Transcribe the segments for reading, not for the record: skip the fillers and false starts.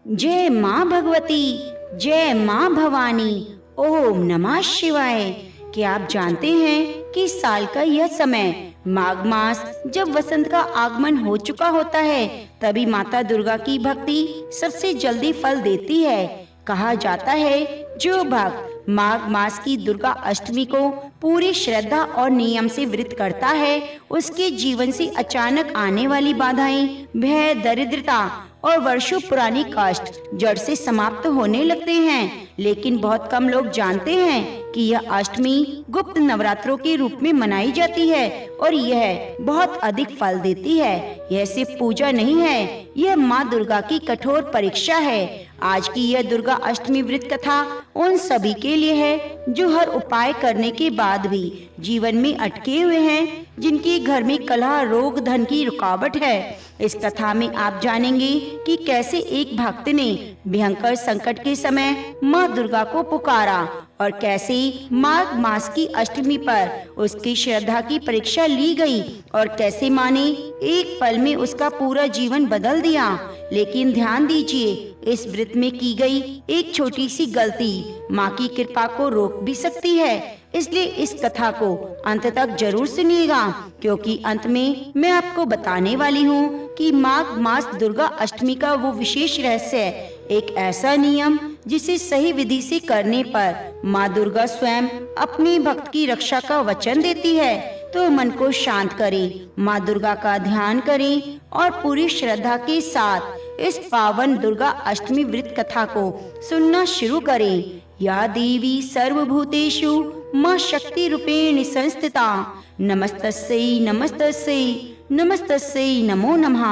जय माँ भगवती, जय माँ भवानी, ओम नमः शिवाय। क्या आप जानते हैं कि साल का यह समय माघ मास जब वसंत का आगमन हो चुका होता है, तभी माता दुर्गा की भक्ति सबसे जल्दी फल देती है। कहा जाता है जो भक्त माघ मास की दुर्गा अष्टमी को पूरी श्रद्धा और नियम से व्रत करता है, उसके जीवन से अचानक आने वाली बाधाएं, भय, दरिद्रता और वर्षों पुरानी कष्ट जड़ से समाप्त होने लगते हैं। लेकिन बहुत कम लोग जानते हैं कि यह अष्टमी गुप्त नवरात्रों के रूप में मनाई जाती है और यह बहुत अधिक फल देती है। यह सिर्फ पूजा नहीं है, यह माँ दुर्गा की कठोर परीक्षा है। आज की यह दुर्गा अष्टमी व्रत कथा उन सभी के लिए है जो हर उपाय करने के बाद भी जीवन में अटके हुए हैं, जिनके घर में कलह, रोग, धन की रुकावट है। इस कथा में आप जानेंगे कि कैसे एक भक्त ने भयंकर संकट के समय माँ दुर्गा को पुकारा और कैसे माघ मास की अष्टमी पर उसकी श्रद्धा की परीक्षा ली गई और कैसे माँ ने एक पल में उसका पूरा जीवन बदल दिया। लेकिन ध्यान दीजिए, इस व्रत में की गई एक छोटी सी गलती माँ की कृपा को रोक भी सकती है। इसलिए इस कथा को अंत तक जरूर सुनिएगा, क्योंकि अंत में मैं आपको बताने वाली हूँ कि माघ मास दुर्गा अष्टमी का वो विशेष रहस्य है, एक ऐसा नियम जिसे सही विधि से करने पर माँ दुर्गा स्वयं अपने भक्त की रक्षा का वचन देती है। तो मन को शांत करें, माँ दुर्गा का ध्यान करें और पूरी श्रद्धा के साथ इस पावन दुर्गा अष्टमी व्रत कथा को सुनना शुरू करें। या देवी सर्वभूतेषु माँ शक्ति रूपेण संस्थिता, नमस्तस्यै नमस्तस्यै नमस्तस्यै नमो नमः।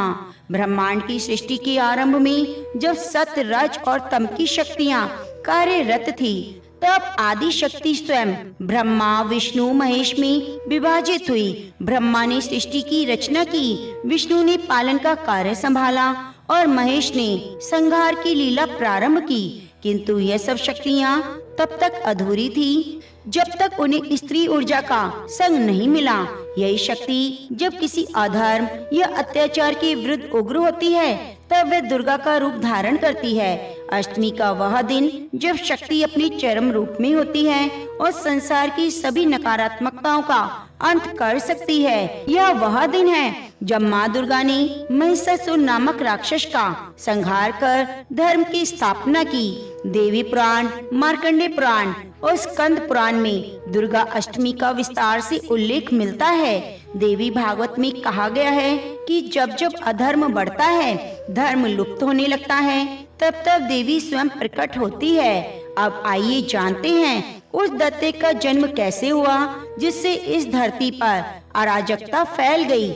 ब्रह्मांड की सृष्टि के आरंभ में जब सत्य, रज और तम की शक्तियाँ कार्यरत थी, तब आदि शक्ति स्वयं ब्रह्मा, विष्णु, महेश में विभाजित हुई। ब्रह्मा ने सृष्टि की रचना की, विष्णु ने पालन का कार्य संभाला और महेश ने संहार की लीला प्रारंभ की। किंतु यह सब शक्तियाँ तब तक अधूरी थी जब तक उन्हें स्त्री ऊर्जा का संग नहीं मिला। यही शक्ति जब किसी अधर्म या अत्याचार के विरुद्ध उग्र होती है, तब वह दुर्गा का रूप धारण करती है। अष्टमी का वह दिन जब शक्ति अपनी चरम रूप में होती है और संसार की सभी नकारात्मकताओं का अंत कर सकती है। यह वह दिन है जब माँ दुर्गा ने महिषासुर नामक राक्षस का संहार कर धर्म की स्थापना की। देवी पुराण, मार्कंडे पुराण और स्कंद पुराण में दुर्गा अष्टमी का विस्तार से उल्लेख मिलता है। देवी भागवत में कहा गया है कि जब जब अधर्म बढ़ता है, धर्म लुप्त होने लगता है, तब तब देवी स्वयं प्रकट होती है। अब आइए जानते हैं उस दैत्य का जन्म कैसे हुआ जिससे इस धरती पर अराजकता फैल गई।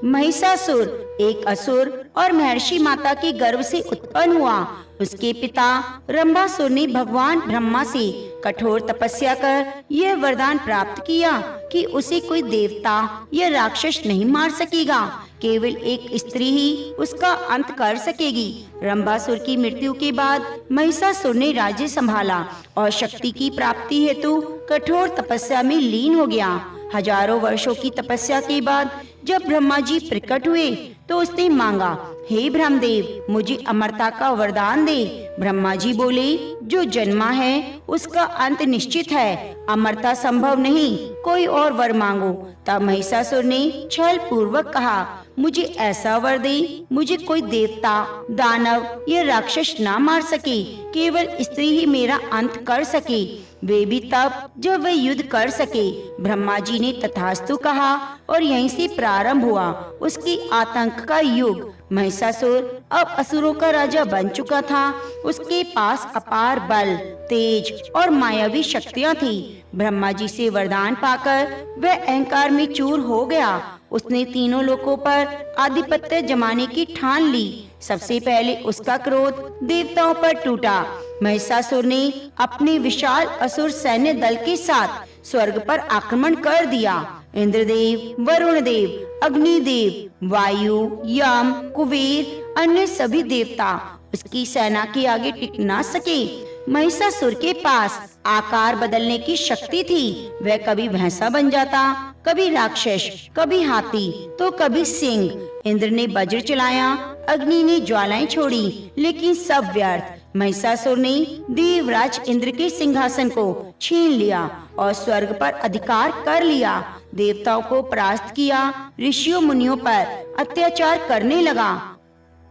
महिषासुर एक असुर और महर्षि माता के गर्भ से उत्पन्न हुआ। उसके पिता रंभासुर ने भगवान ब्रह्मा से कठोर तपस्या कर यह वरदान प्राप्त किया कि उसे कोई देवता या राक्षस नहीं मार सकेगा, केवल एक स्त्री ही उसका अंत कर सकेगी। रंभासुर की मृत्यु के बाद महिषासुर ने राज्य संभाला और शक्ति की प्राप्ति हेतु कठोर तपस्या में लीन हो गया। हजारों वर्षों की तपस्या के बाद जब ब्रह्मा जी प्रकट हुए तो उसने मांगा, हे ब्रह्मदेव, मुझे अमरता का वरदान दे। ब्रह्मा जी बोले, जो जन्मा है उसका अंत निश्चित है, अमरता संभव नहीं, कोई और वर मांगो। तब महिषासुर ने छल पूर्वक कहा, मुझे ऐसा वर दे, मुझे कोई देवता, दानव या राक्षस ना मार सके, केवल स्त्री ही मेरा अंत कर सके, वे भी तब जब वे युद्ध कर सके। ब्रह्मा जी ने तथास्तु कहा और यहीं से प्रारंभ हुआ उसकी आतंक का युग। महिषासुर अब असुरों का राजा बन चुका था। उसके पास अपार बल, तेज और मायावी शक्तियां थी। ब्रह्मा जी से वरदान पाकर वह अहंकार में चूर हो गया। उसने तीनों लोकों पर आधिपत्य जमाने की ठान ली। सबसे पहले उसका क्रोध देवताओं पर टूटा। महिषासुर ने अपने विशाल असुर सैन्य दल के साथ स्वर्ग पर आक्रमण कर दिया। इंद्रदेव, वरुण देव, अग्निदेव, वायु, यम, कुबेर, अन्य सभी देवता उसकी सेना के आगे टिक ना सके। महिषासुर के पास आकार बदलने की शक्ति थी। वह कभी भैंसा बन जाता, कभी राक्षस, कभी हाथी तो कभी सिंह। इंद्र ने वज्र चलाया अग्नि ने ज्वालाएं छोड़ी, लेकिन सब व्यर्थ। महिषासुर ने देवराज इंद्र के सिंहासन को छीन लिया और स्वर्ग पर अधिकार कर लिया। देवताओं को परास्त किया, ऋषियों मुनियों पर अत्याचार करने लगा।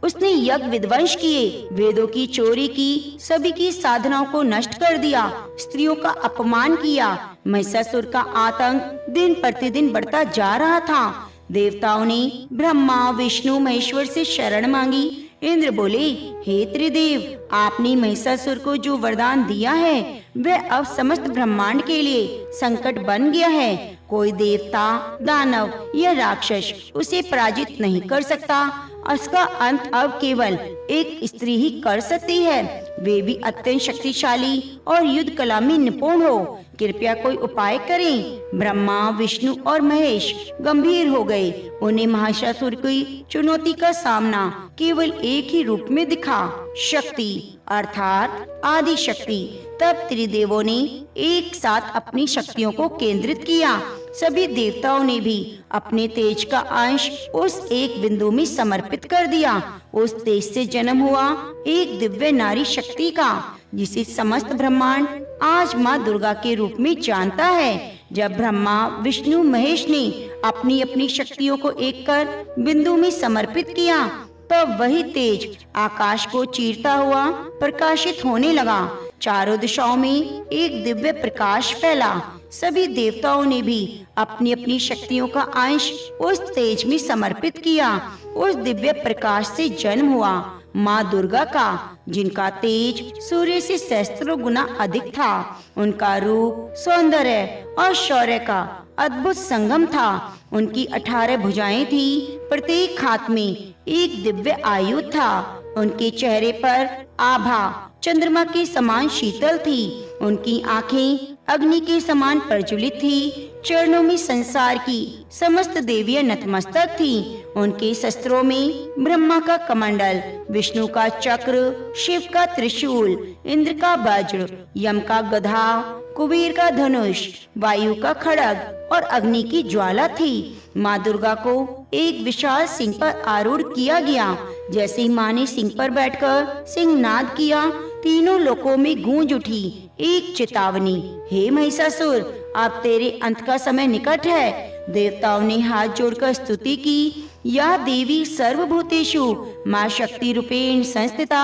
उसने यज्ञ विध्वंस किए, वेदों की चोरी की, सभी की साधनाओं को नष्ट कर दिया, स्त्रियों का अपमान किया। महिषासुर का आतंक दिन प्रतिदिन बढ़ता जा रहा था। देवताओं ने ब्रह्मा विष्णु महेश्वर से शरण मांगी। इंद्र बोले, हे त्रिदेव, आपने महिषासुर को जो वरदान दिया है वह अब समस्त ब्रह्मांड के लिए संकट बन गया है। कोई देवता, दानव या राक्षस उसे पराजित नहीं कर सकता। उसका अंत अब केवल एक स्त्री ही कर सकती है, वे भी अत्यंत शक्तिशाली और युद्ध कला में निपुण हो। कृपया कोई उपाय करें। ब्रह्मा विष्णु और महेश गंभीर हो गए। उन्हें महिषासुर की चुनौती का सामना केवल एक ही रूप में दिखा, शक्ति अर्थात आदि शक्ति। तब त्रिदेवों ने एक साथ अपनी शक्तियों को केंद्रित किया। सभी देवताओं ने भी अपने तेज का अंश उस एक बिंदु में समर्पित कर दिया। उस तेज से जन्म हुआ एक दिव्य नारी शक्ति का, जिसे समस्त ब्रह्मांड आज माँ दुर्गा के रूप में जानता है। जब ब्रह्मा विष्णु महेश ने अपनी अपनी शक्तियों को एक कर बिंदु में समर्पित किया, तब वही तेज आकाश को चीरता हुआ प्रकाशित होने लगा। चारों दिशाओं में एक दिव्य प्रकाश फैला। सभी देवताओं ने भी अपनी अपनी शक्तियों का अंश उस तेज में समर्पित किया। उस दिव्य प्रकाश से जन्म हुआ माँ दुर्गा का, जिनका तेज सूर्य से सहस्त्रों गुना अधिक था। उनका रूप, सौंदर्य और शौर्य का अद्भुत संगम था। उनकी 18 भुजाएं थी, प्रत्येक हाथ में एक दिव्य आयुध था। उनके चेहरे पर आभा चंद्रमा के समान शीतल थी। उनकी आंखें अग्नि के समान प्रज्वलित थी। चरणों में संसार की समस्त देवियां नतमस्तक थीं। उनके शस्त्रों में ब्रह्मा का कमंडल, विष्णु का चक्र, शिव का त्रिशूल, इंद्र का वज्र, यम का गदा, कुबेर का धनुष, वायु का खड्ग और अग्नि की ज्वाला थी। माँ दुर्गा को एक विशाल सिंह पर आरूढ़ किया गया। जैसे ही माँ ने सिंह पर बैठकर सिंहनाद किया, तीनों लोकों में गूंज उठी एक चेतावनी, हे महिषासुर, अब तेरे अंत का समय निकट है। देवताओं ने हाथ जोड़कर स्तुति की, या देवी सर्वभूतेषु माँ शक्ति रूपेण संस्थिता,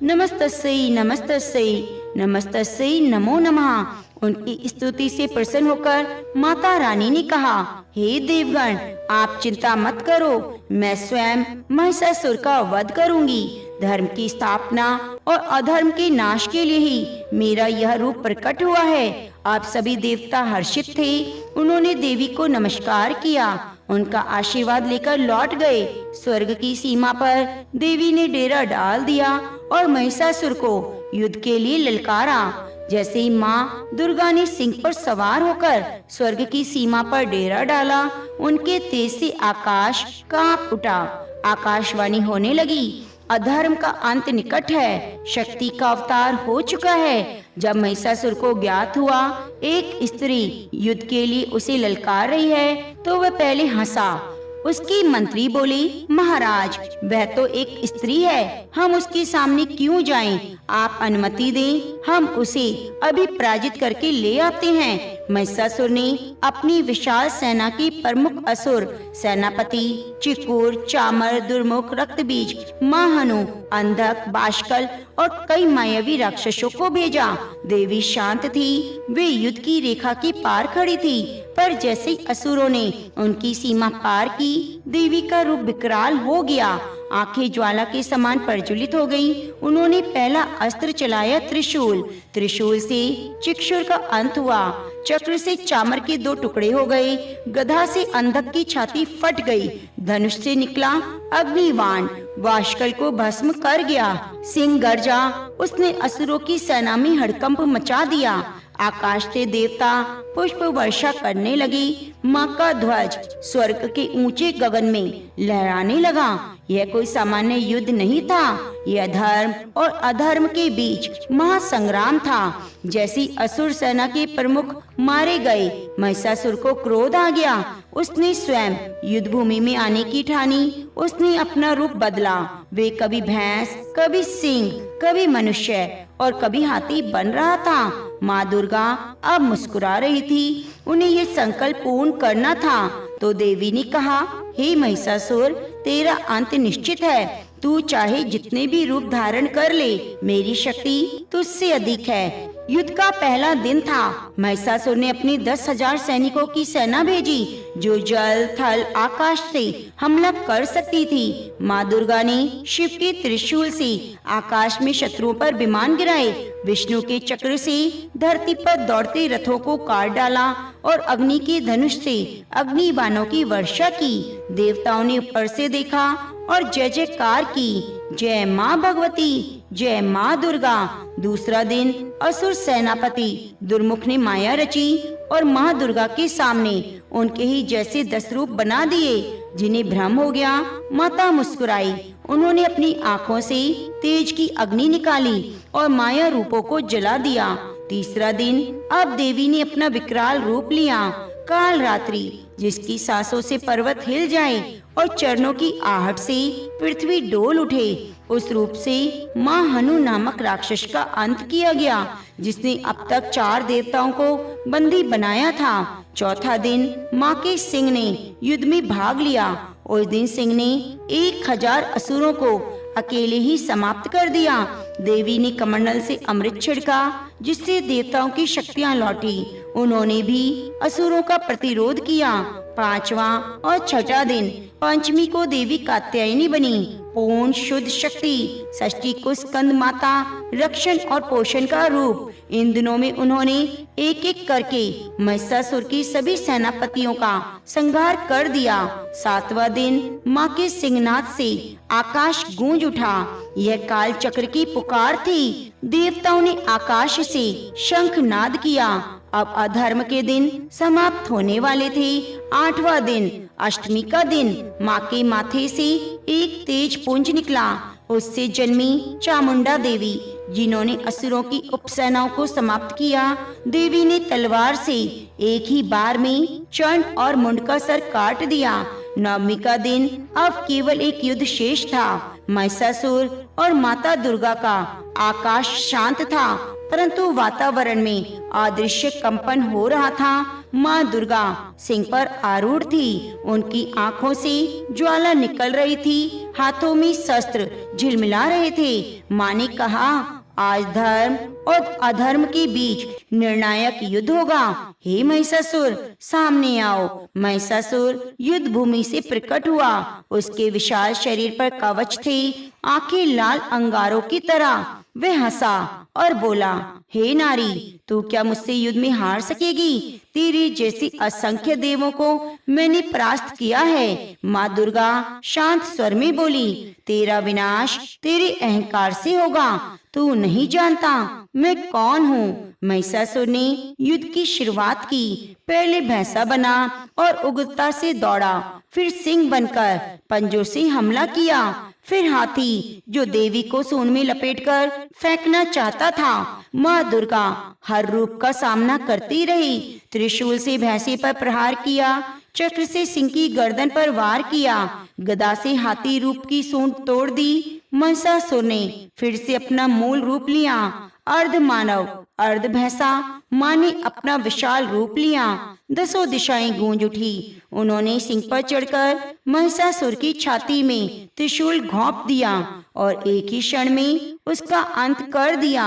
नमस्तस्यै नमस्तस्यै नमस्तस्यै नमो नमः। उनकी स्तुति से प्रसन्न होकर माता रानी ने कहा, हे देवगण, आप चिंता मत करो, मैं स्वयं महिषासुर का वध करूंगी। धर्म की स्थापना और अधर्म के नाश के लिए ही मेरा यह रूप प्रकट हुआ है। आप सभी देवता हर्षित थे। उन्होंने देवी को नमस्कार किया, उनका आशीर्वाद लेकर लौट गए। स्वर्ग की सीमा पर देवी ने डेरा डाल दिया और महिषासुर को युद्ध के लिए ललकारा। जैसे ही माँ दुर्गा ने सिंह पर सवार होकर स्वर्ग की सीमा पर डेरा डाला, उनके तेज से आकाश कांप उठा। आकाशवाणी होने लगी, अधर्म का अंत निकट है, शक्ति का अवतार हो चुका है। जब महिषासुर को ज्ञात हुआ एक स्त्री युद्ध के लिए उसे ललकार रही है, तो वह पहले हंसा। उसकी मंत्री बोली, महाराज, वह तो एक स्त्री है, हम उसके सामने क्यों जाएं? आप अनुमति दें, हम उसे अभी पराजित करके ले आते हैं। महिषासुर ने अपनी विशाल सेना के प्रमुख असुर सेनापति चिकुर, चामर, दुर्मुख, रक्तबीज, महानु, अंधक, बाष्कल और कई मायावी राक्षसों को भेजा। देवी शांत थी, वे युद्ध की रेखा के पार खड़ी थी, पर जैसे असुरों ने उनकी सीमा पार की, देवी का रूप विकराल हो गया। आंखें ज्वाला के समान प्रज्वलित हो गईं। उन्होंने पहला अस्त्र चलाया, त्रिशूल। त्रिशूल से चिक्षुर का अंत हुआ, चक्र से चामर के 2 टुकड़े हो गए, गदा से अंधक की छाती फट गई, धनुष से निकला अग्निबाण वाष्कल को भस्म कर गया। सिंह गर्जा, उसने असुरों की सेना में हड़कंप मचा दिया। आकाश से देवता पुष्प वर्षा करने लगी। माँ का ध्वज स्वर्ग के ऊंचे गगन में लहराने लगा। यह कोई सामान्य युद्ध नहीं था, यह धर्म और अधर्म के बीच महासंग्राम था। जैसी असुर सेना के प्रमुख मारे गए। महिषासुर को क्रोध आ गया। उसने स्वयं युद्ध भूमि में आने की ठानी। उसने अपना रूप बदला। वे कभी भैंस, कभी सिंह, कभी मनुष्य और कभी हाथी बन रहा था। माँ दुर्गा अब मुस्कुरा रही थी। उन्हें ये संकल्प पूर्ण करना था। तो देवी ने कहा, हे महिषासुर, तेरा अंत निश्चित है। तू चाहे जितने भी रूप धारण कर ले, मेरी शक्ति तुझसे अधिक है। युद्ध का पहला दिन था। महिषासुर ने अपनी 10,000 सैनिकों की सेना भेजी, जो जल, थल, आकाश से हमला कर सकती थी। माँ दुर्गा ने शिव के त्रिशूल से आकाश में शत्रुओं पर विमान गिराए, विष्णु के चक्र से धरती पर दौड़ते रथों को काट डाला और अग्नि के धनुष से अग्नि बाणों की वर्षा की। देवताओं ने ऊपर से देखा और जय जयकार की, जय माँ भगवती, जय माँ दुर्गा। दूसरा दिन असुर सेनापति दुर्मुख ने माया रची और माँ दुर्गा के सामने उनके ही जैसे 10 रूप बना दिए, जिन्हें भ्रम हो गया। माता मुस्कुराई। उन्होंने अपनी आँखों से तेज की अग्नि निकाली और माया रूपों को जला दिया। तीसरा दिन अब देवी ने अपना विकराल रूप लिया, काल रात्रि, जिसकी सांसों से पर्वत हिल जाए और चरणों की आहट से पृथ्वी डोल उठे। उस रूप से माँ हनु नामक राक्षस का अंत किया गया, जिसने अब तक 4 देवताओं को बंदी बनाया था। चौथा दिन माँ के सिंह ने युद्ध में भाग लिया। उस दिन सिंह ने 1000 असुरों को अकेले ही समाप्त कर दिया। देवी ने कमंडल से अमृत छिड़का, जिससे देवताओं की शक्तियाँ लौटी। उन्होंने भी असुरों का प्रतिरोध किया। 5वां और 6ठा दिन पंचमी को देवी कात्यायनी बनी, पूर्ण शुद्ध शक्ति। षष्ठी को स्कंद माता, रक्षण और पोषण का रूप। इन दिनों में उन्होंने एक एक करके महिषासुर की सभी सेनापतियों का संहार कर दिया। 7वां दिन माँ के सिंहनाद से आकाश गूंज उठा। यह काल चक्र की पुकार थी। देवताओं ने आकाश से शंखनाद किया। अब अधर्म के दिन समाप्त होने वाले थे। 8वां दिन अष्टमी का दिन माँ के माथे से एक तेज पुंज निकला। उससे जन्मी चामुंडा देवी, जिन्होंने असुरों की उपसेनाओं को समाप्त किया। देवी ने तलवार से एक ही बार में चंड और मुंड का सर काट दिया। 9वीं का दिन अब केवल एक युद्ध शेष था। महिषासुर और माता दुर्गा का आकाश शांत था, परंतु वातावरण में अदृश्य कंपन हो रहा था। माँ दुर्गा सिंह पर आरूढ़ थी। उनकी आंखों से ज्वाला निकल रही थी, हाथों में शस्त्र झिलमिला रहे थे। माँ ने कहा, आज धर्म और अधर्म के बीच निर्णायक युद्ध होगा। हे महिषासुर, सामने आओ। महिषासुर युद्ध भूमि से प्रकट हुआ। उसके विशाल शरीर पर कवच थे, आंखें लाल अंगारों की तरह। वह हंसा और बोला, हे नारी, तू क्या मुझसे युद्ध में हार सकेगी? तेरे जैसे असंख्य देवों को मैंने परास्त किया है। माँ दुर्गा शांत स्वर में बोली, तेरा विनाश तेरे अहंकार से होगा। तू नहीं जानता मैं कौन हूँ। महिषासुर ने युद्ध की शुरुआत की। पहले भैंसा बना और उग्रता से दौड़ा, फिर सिंह बनकर पंजों से हमला किया, फिर हाथी, जो देवी को सूंड में लपेटकर फेंकना चाहता था। माँ दुर्गा हर रूप का सामना करती रही। त्रिशूल से भैंसे पर प्रहार किया, चक्र से सिंह की गर्दन पर वार किया, गदा से हाथी रूप की सूंड तोड़ दी। महिषासुर ने फिर से अपना मूल रूप लिया, अर्ध मानव अर्ध भैंसा। माँ ने अपना विशाल रूप लिया। 10 दिशाएं गूंज उठी। उन्होंने सिंह पर चढ़कर महिषासुर की छाती में त्रिशूल घोंप दिया और एक ही क्षण में उसका अंत कर दिया।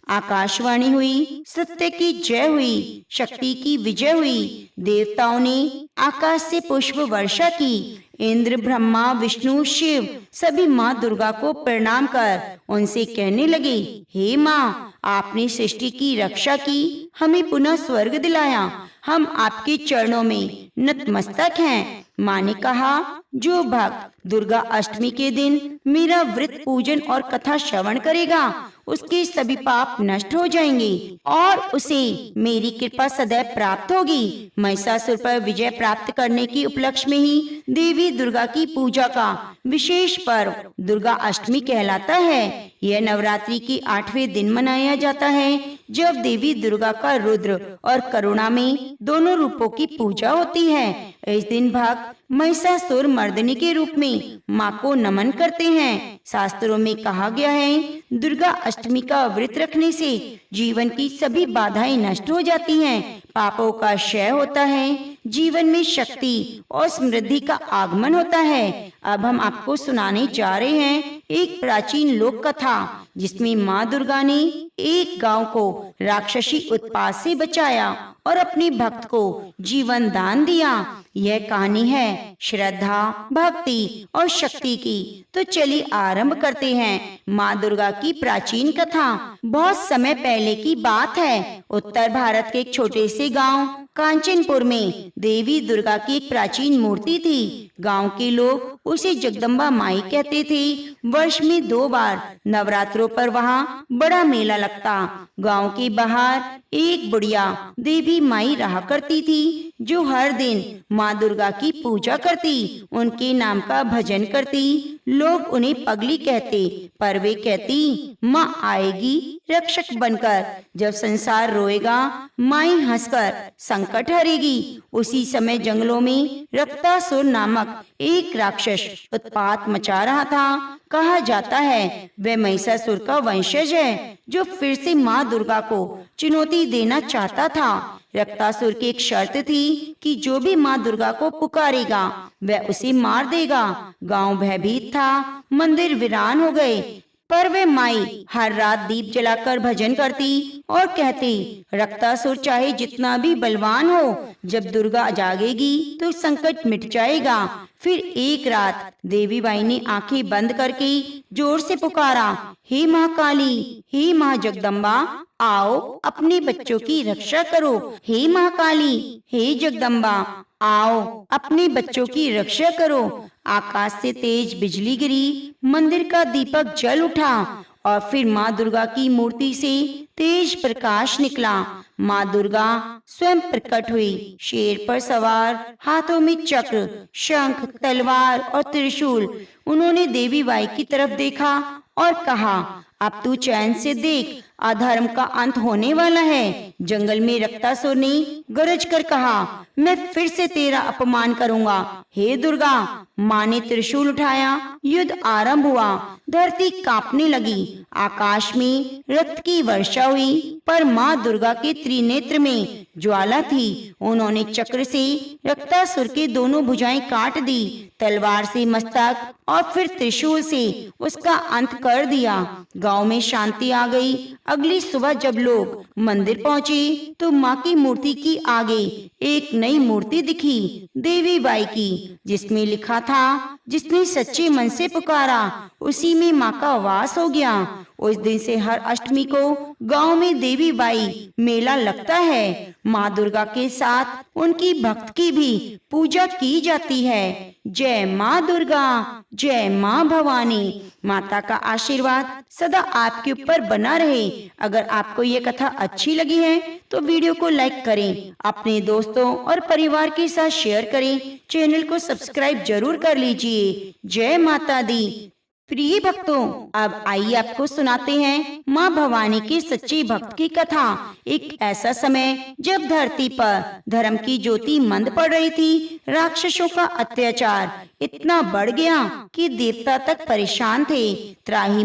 आकाशवाणी हुई, सत्य की जय हुई, शक्ति की विजय हुई। देवताओं ने आकाश से पुष्प वर्षा की। इंद्र, ब्रह्मा, विष्णु, शिव सभी माँ दुर्गा को प्रणाम कर उनसे कहने लगे, हे माँ, आपने सृष्टि की रक्षा की, हमें पुनः स्वर्ग दिलाया। हम आपके चरणों में नतमस्तक हैं। माँ ने कहा, जो भक्त दुर्गा अष्टमी के दिन मेरा व्रत पूजन और कथा श्रवण करेगा, उसके सभी पाप नष्ट हो जाएंगे और उसे मेरी कृपा सदैव प्राप्त होगी। महिषासुर पर विजय प्राप्त करने के उपलक्ष्य में ही देवी दुर्गा की पूजा का विशेष पर्व दुर्गा अष्टमी कहलाता है। यह नवरात्रि के 8वें दिन मनाया जाता है। जब देवी दुर्गा का रुद्र और करुणा में दोनों रूपों की पूजा होती है। इस दिन भक्त महिषासुर मर्दिनी के रूप में माँ को नमन करते हैं। शास्त्रों में कहा गया है, दुर्गा अष्टमी का व्रत रखने से जीवन की सभी बाधाएं नष्ट हो जाती हैं, पापों का क्षय होता है, जीवन में शक्ति और समृद्धि का आगमन होता है। अब हम आपको सुनाने जा रहे हैं एक प्राचीन लोक कथा, जिसमें माँ दुर्गा ने एक गांव को राक्षसी उत्पात से बचाया और अपने भक्त को जीवन दान दिया। यह कहानी है श्रद्धा, भक्ति और शक्ति की। तो चलिए आरंभ करते हैं माँ दुर्गा की प्राचीन कथा। बहुत समय पहले की बात है। उत्तर भारत के एक छोटे से गांव कांचनपुर में देवी दुर्गा की एक प्राचीन मूर्ति थी। गांव के लोग उसे जगदम्बा माई कहते थे। वर्ष में 2 बार नवरात्रों पर वहाँ बड़ा मेला लगता। गांव के बाहर एक बुढ़िया देवी माई रहा करती थी, जो हर दिन माँ दुर्गा की पूजा करती, उनके नाम का भजन करती। लोग उन्हें पगली कहते, पर वे कहती माँ आएगी रक्षक बनकर। जब संसार रोएगा, माई हंसकर संकट हरेगी। उसी समय जंगलों में रक्तासुर नामक एक राक्षस उत्पात मचा रहा था। कहा जाता है वह महिषासुर का वंशज है, जो फिर से माँ दुर्गा को चुनौती देना चाहता था। रक्तासुर की एक शर्त थी कि जो भी माँ दुर्गा को पुकारेगा वह उसे मार देगा। गांव भयभीत था, मंदिर वीरान हो गए, पर वे माई हर रात दीप जलाकर भजन करती और कहती, रक्तासुर चाहे जितना भी बलवान हो, जब दुर्गा जागेगी तो संकट मिट जाएगा। फिर एक रात देवी बाई ने आंखें बंद करके जोर से पुकारा, हे महाकाली, हे माँ जगदम्बा, आओ अपने बच्चों की रक्षा करो। हे महाकाली, हे जगदम्बा, आओ अपने बच्चों की रक्षा करो। आकाश से तेज बिजली गिरी, मंदिर का दीपक जल उठा और फिर माँ दुर्गा की मूर्ति से तेज प्रकाश निकला। माँ दुर्गा स्वयं प्रकट हुई, शेर पर सवार, हाथों में चक्र, शंख, तलवार और त्रिशूल। उन्होंने देवी बाई की तरफ देखा और कहा, अब तू चैन से देख, अधर्म का अंत होने वाला है। जंगल में रक्तासुर ने गरज कर कहा, मैं फिर से तेरा अपमान करूंगा। हे दुर्गा। माँ ने त्रिशूल उठाया, युद्ध आरंभ हुआ। धरती कांपने लगी, आकाश में रक्त की वर्षा हुई, पर माँ दुर्गा के त्रिनेत्र में ज्वाला थी। उन्होंने चक्र से रक्तासुर के दोनों भुजाएं काट दी, तलवार से मस्तक और फिर त्रिशूल से उसका अंत कर दिया। गांव में शांति आ गई। अगली सुबह जब लोग मंदिर पहुंचे तो माँ की मूर्ति की आगे एक नई मूर्ति दिखी, देवी बाई की, जिसमें लिखा था, जिसने सच्चे मन से पुकारा उसी में माँ का वास हो गया। उस दिन से हर अष्टमी को गांव में देवी बाई मेला लगता है। माँ दुर्गा के साथ उनकी भक्त की भी पूजा की जाती है। जय माँ दुर्गा, जय माँ भवानी। माता का आशीर्वाद सदा आपके ऊपर बना रहे। अगर आपको ये कथा अच्छी लगी है तो वीडियो को लाइक करें, अपने दोस्तों और परिवार के साथ शेयर करें, चैनल को सब्सक्राइब जरूर कर लीजिए। जय माता दी। प्रिय भक्तों, अब आइए आपको सुनाते हैं माँ भवानी के सच्चे भक्त की कथा। एक ऐसा समय जब धरती पर धर्म की ज्योति मंद पड़ रही थी। राक्षसों का अत्याचार इतना बढ़ गया कि देवता तक परेशान थे। त्राही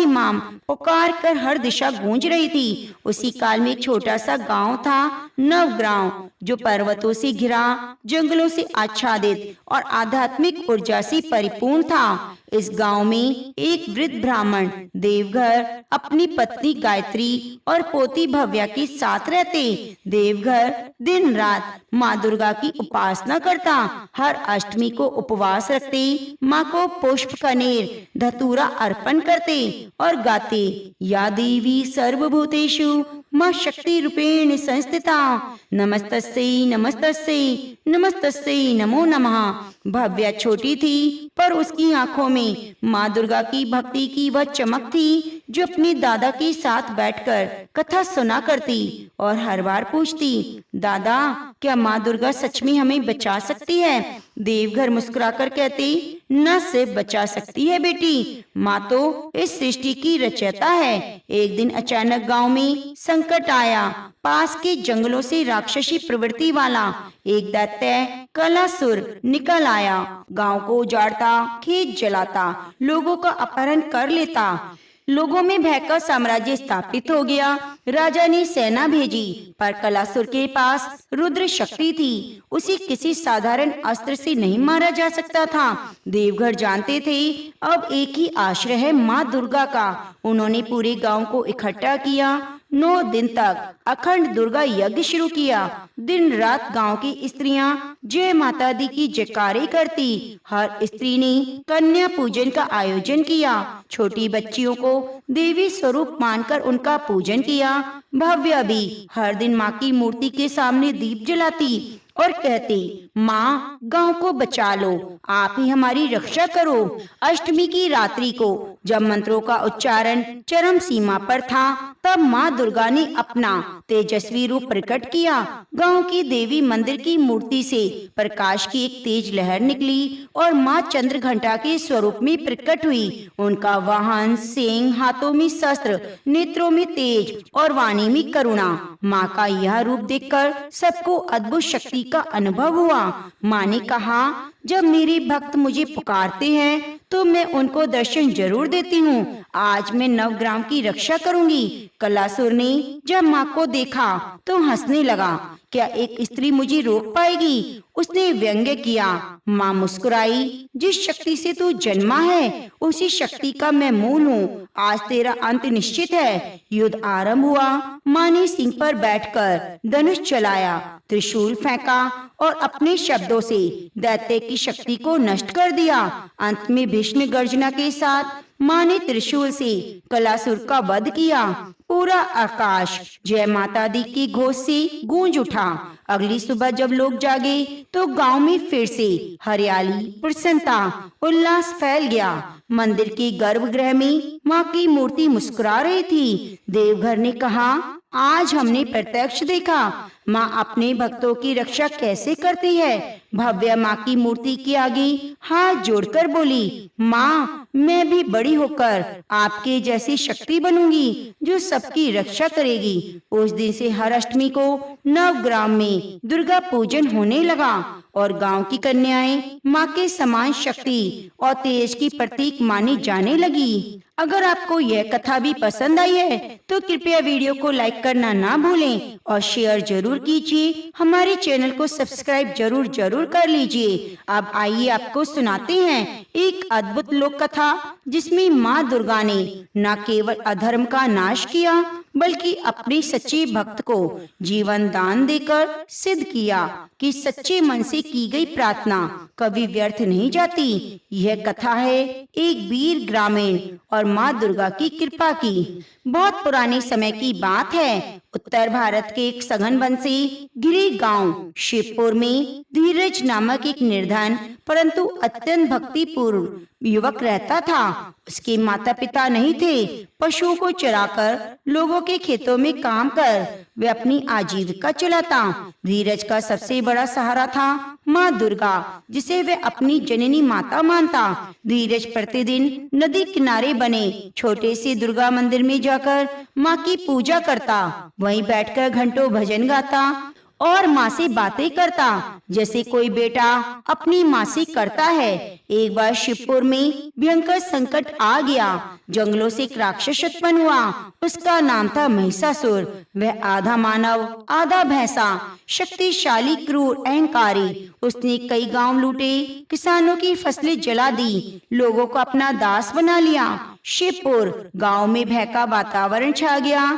माम पुकार कर हर दिशा गूंज रही थी। उसी काल में एक छोटा सा गांव था, नवग्राम, जो पर्वतों से घिरा, जंगलों से आच्छादित और आध्यात्मिक ऊर्जा से परिपूर्ण था। इस गांव में एक वृद्ध ब्राह्मण देवघर अपनी पत्नी गायत्री और पोती भव्या के साथ रहते। देवघर दिन रात माँ दुर्गा की उपासना करता। हर अष्टमी को उपवास रखते, माँ को पुष्प कनेर धतूरा अर्पण करते और गाते, या देवी सर्वभूतेषु माँ शक्ति रूपेण संस्थिता, नमस्तस्यै नमस्तस्यै नमस्तस्यै नमो नमः। भव्या छोटी थी, पर उसकी आंखों में माँ दुर्गा की भक्ति की वह चमक थी, जो अपने दादा के साथ बैठकर कथा सुना करती और हर बार पूछती, दादा क्या माँ दुर्गा सच में हमें बचा सकती है? देवघर मुस्कुराकर कहते, न सिर्फ बचा सकती है बेटी, माँ तो इस सृष्टि की रचयिता है। एक दिन अचानक गांव में संकट आया। पास के जंगलों से राक्षसी प्रवृत्ति वाला एक दैत्य कलासुर निकल आया। गांव को उजाड़ता, खेत जलाता, लोगों का अपहरण कर लेता। लोगों में भय का साम्राज्य स्थापित हो गया। राजा ने सेना भेजी, पर कलासुर के पास रुद्र शक्ति थी। उसे किसी साधारण अस्त्र से नहीं मारा जा सकता था। देवघर जानते थे अब एक ही आश्रय है माँ दुर्गा का। उन्होंने पूरे गांव को इकट्ठा किया। 9 दिन तक अखंड दुर्गा यज्ञ शुरू किया। दिन रात गांव की स्त्रियां जय माता दी की जयकारे करती। हर स्त्री ने कन्या पूजन का आयोजन किया। छोटी बच्चियों को देवी स्वरूप मानकर उनका पूजन किया। भव्य भी हर दिन माँ की मूर्ति के सामने दीप जलाती और कहती, माँ गांव को बचा लो, आप ही हमारी रक्षा करो। अष्टमी की रात्रि को जब मंत्रों का उच्चारण चरम सीमा पर था, तब माँ दुर्गा ने अपना तेजस्वी रूप प्रकट किया। गांव की देवी मंदिर की मूर्ति से प्रकाश की एक तेज लहर निकली और माँ चंद्रघंटा के स्वरूप में प्रकट हुई। उनका वाहन सिंह, हाथों में शस्त्र, नेत्रों में तेज और वाणी में करुणा। माँ का यह रूप देखकर सबको अद्भुत शक्ति का अनुभव हुआ। माँ ने कहा, जब मेरे भक्त मुझे पुकारते हैं तो मैं उनको दर्शन जरूर देती हूँ। आज मैं नवग्राम की रक्षा करूंगी। कलासुर ने जब माँ को देखा तो हंसने लगा। क्या एक स्त्री मुझे रोक पाएगी? उसने व्यंग्य किया। माँ मुस्कुराई, जिस शक्ति से तू जन्मा है उसी शक्ति का मैं मूल हूँ। आज तेरा अंत निश्चित है। युद्ध आरंभ हुआ। माँ ने सिंह पर बैठकर धनुष चलाया, त्रिशूल फेंका और अपने शब्दों से दैत्य की शक्ति को नष्ट कर दिया। अंत में भीषण गर्जना के साथ माँ ने त्रिशूल से कलासुर का वध किया। पूरा आकाश जय माता दी की घोष से गूंज उठा। अगली सुबह जब लोग जागे तो गांव में फिर से हरियाली, प्रसन्नता, उल्लास फैल गया। मंदिर के गर्भगृह में माँ की मूर्ति मुस्कुरा रही थी। देवघर ने कहा, आज हमने प्रत्यक्ष देखा माँ अपने भक्तों की रक्षा कैसे करती है। भव्य माँ की मूर्ति के आगे हाथ जोड़कर बोली, माँ मैं भी बड़ी होकर आपके जैसी शक्ति बनूंगी जो सबकी रक्षा करेगी। उस दिन से हर अष्टमी को नवग्राम में दुर्गा पूजन होने लगा और गांव की कन्याएं माँ के समान शक्ति और तेज की प्रतीक मानी जाने लगी। अगर आपको यह कथा भी पसंद आई है तो कृपया वीडियो को लाइक करना ना भूलें और शेयर जरूर कीजिए। हमारे चैनल को सब्सक्राइब जरूर कर लीजिए। अब आइए आपको सुनाते हैं एक अद्भुत लोक कथा, जिसमें माँ दुर्गा ने न केवल अधर्म का नाश किया बल्कि अपने सच्चे भक्त को जीवन दान देकर सिद्ध किया कि सच्चे मन से की गई प्रार्थना कभी व्यर्थ नहीं जाती। यह कथा है एक वीर ग्रामीण और माँ दुर्गा की कृपा की। बहुत पुराने समय की बात है। उत्तर भारत के एक सघन वन से घिरे गांव शिवपुर में धीरज नामक एक निर्धन परंतु अत्यंत भक्तिपूर्ण युवक रहता था। उसके माता पिता नहीं थे। पशुओं को चराकर लोगों के खेतों में काम कर वे अपनी आजीविका चलाता। धीरज का सबसे बड़ा सहारा था माँ दुर्गा, जिसे वे अपनी जननी माता मानता। धीरज प्रतिदिन नदी किनारे बने छोटे से दुर्गा मंदिर में जाकर माँ की पूजा करता। वहीं बैठकर घंटों भजन गाता और माँ से बातें करता जैसे कोई बेटा अपनी माँ से करता है। एक बार शिवपुर में भयंकर संकट आ गया। जंगलों से एक राक्षस उत्पन्न हुआ। उसका नाम था महिषासुर। वह आधा मानव आधा भैंसा, शक्तिशाली, क्रूर, अहंकारी। उसने कई गांव लूटे, किसानों की फसलें जला दी, लोगों को अपना दास बना लिया। शिवपुर गांव में भय का वातावरण छा गया।